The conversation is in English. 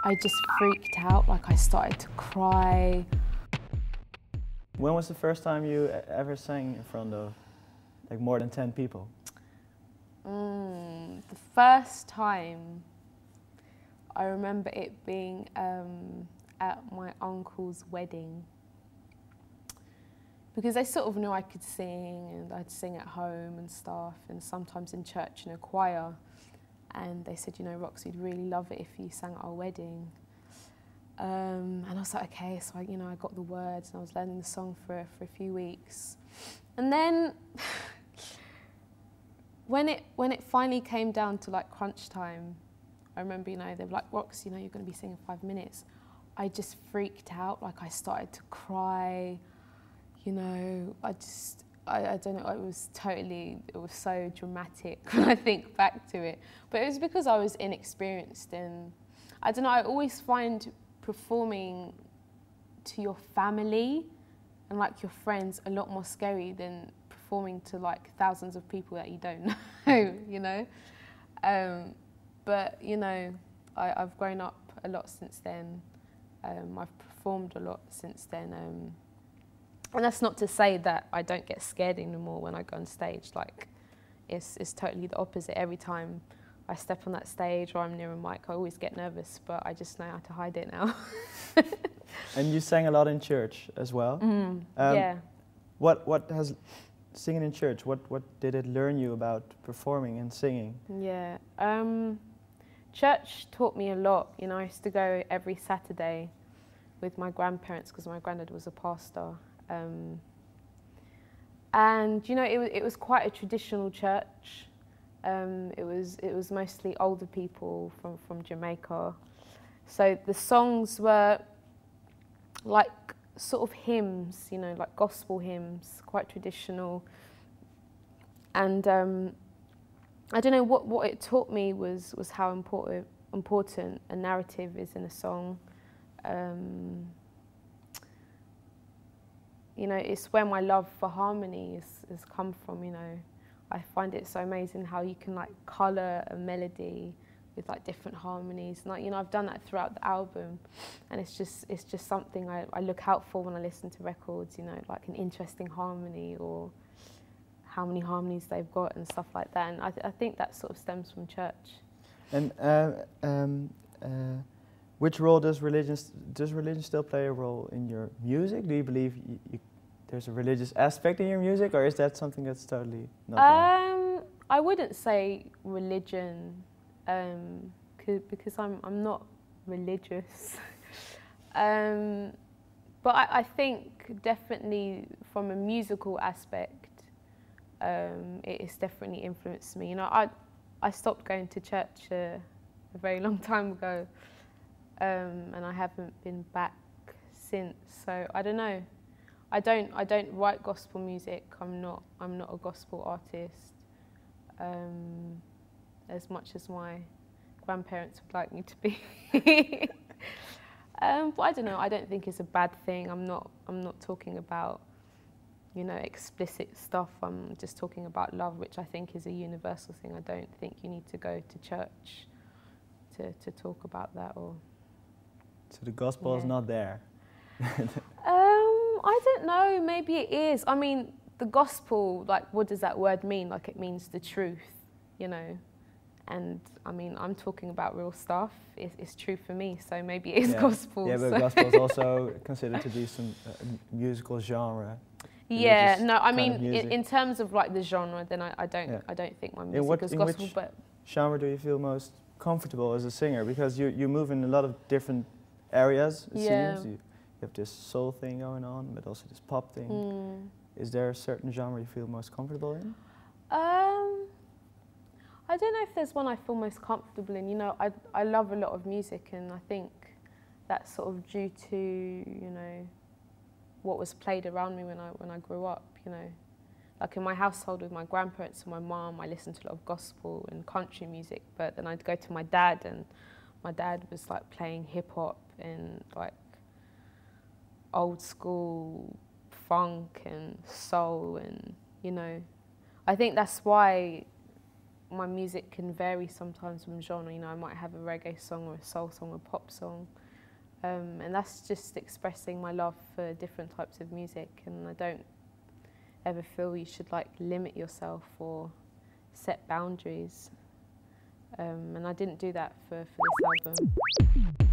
I just freaked out, like I started to cry. When was the first time you ever sang in front of like more than 10 people? The first time, I remember it being at my uncle's wedding. Because they sort of knew I could sing, and I'd sing at home and stuff, and sometimes in church in a choir. And they said, you know, Rox, we'd really love it if you sang at our wedding. And I was like, okay, so I got the words, and I was learning the song for a few weeks. And then when it finally came down to like crunch time, I remember, they were like, Rox, you're going to be singing 5 minutes. I just freaked out, like I started to cry. I don't know, it was so dramatic when I think back to it. But it was because I was inexperienced, and I don't know, I always find performing to your family and like your friends a lot more scary than performing to like thousands of people that you don't know, But, I've grown up a lot since then. I've performed a lot since then. And that's not to say that I don't get scared anymore when I go on stage. Like, it's totally the opposite. Every time I step on that stage or I'm near a mic, I always get nervous, but I just know how to hide it now. And you sang a lot in church as well. Yeah. What has singing in church? What did it learn you about performing and singing? Yeah. Church taught me a lot. I used to go every Saturday with my grandparents because my granddad was a pastor. And it was quite a traditional church. It was mostly older people from Jamaica. So the songs were like sort of hymns, like gospel hymns, quite traditional. And I don't know, what it taught me was how important a narrative is in a song. It's where my love for harmony has come from, I find it so amazing how you can like colour a melody with like different harmonies. And I've done that throughout the album, and it's just something I look out for when I listen to records, like an interesting harmony or how many harmonies they've got and stuff like that. And I think that sort of stems from church. And which role does religion still play a role in your music? Do you believe there's a religious aspect in your music, or is that something that's totally not there? I wouldn't say religion, because I'm not religious. But I think definitely from a musical aspect, it has definitely influenced me. I stopped going to church a very long time ago. And I haven't been back since. So I don't know. I don't write gospel music. I'm not a gospel artist. As much as my grandparents would like me to be. But I don't know. I don't think it's a bad thing. I'm not talking about explicit stuff. I'm just talking about love, which I think is a universal thing. I don't think you need to go to church to talk about that or. So the gospel is not there? I don't know, maybe it is. I mean, the gospel, like, what does that word mean? Like, it means the truth, And, I mean, I'm talking about real stuff. It's true for me, so maybe it is gospel. Yeah, but gospel is also considered to be some musical genre. Yeah, no, I mean, in terms of, like, the genre, then I don't think my music is gospel, which but... genre do you feel most comfortable as a singer? Because you move in a lot of different areas, it seems. You have this soul thing going on, but also this pop thing. Is there a certain genre you feel most comfortable in? I don't know if there's one I feel most comfortable in. I love a lot of music, and I think that's sort of due to, what was played around me when I grew up, Like in my household with my grandparents and my mum, I listened to a lot of gospel and country music, but then I'd go to my dad, and my dad was like playing hip hop and like old school funk and soul, and I think that's why my music can vary sometimes from genre. You know, I might have a reggae song or a soul song or a pop song. And that's just expressing my love for different types of music, and I don't ever feel you should like limit yourself or set boundaries. And I didn't do that for this album.